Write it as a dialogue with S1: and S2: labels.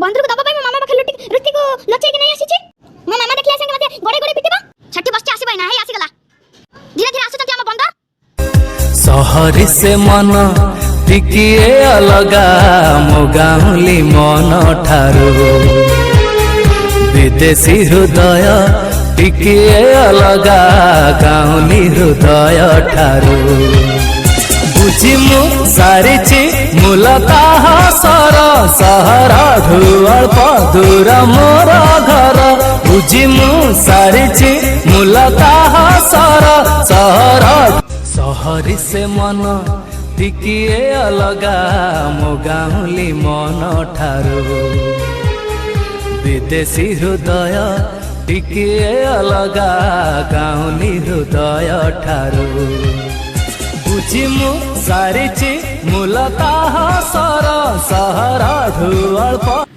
S1: बंधु को दबा पाई मामा पाखे रुति को लचै के नहीं आसीची मो मामा देखले संगे मते गोडे गोडे पिटिबा छठी बसचे आसी ना हे आसी गला धीरे धीरे आसुचंती हम बंधु
S2: सहरी से मन टिकिए अलगा मो गाउली मन ठारू विदेशी हृदय टिकिए अलगा गाउली हृदय ठारू बुझी मु सारिछि मूलतः सर सहर अल्प दूर मोर घर बुझी मु सारिछि मूलतः सर सहर सहरी से मन टिकिए अलगा मो गाउली मन ठारू विदेशी हृदय टिकिए अलगा गाउली हृदय ठारू बुझी मु सारिछि मूलतः सर सहर अल्प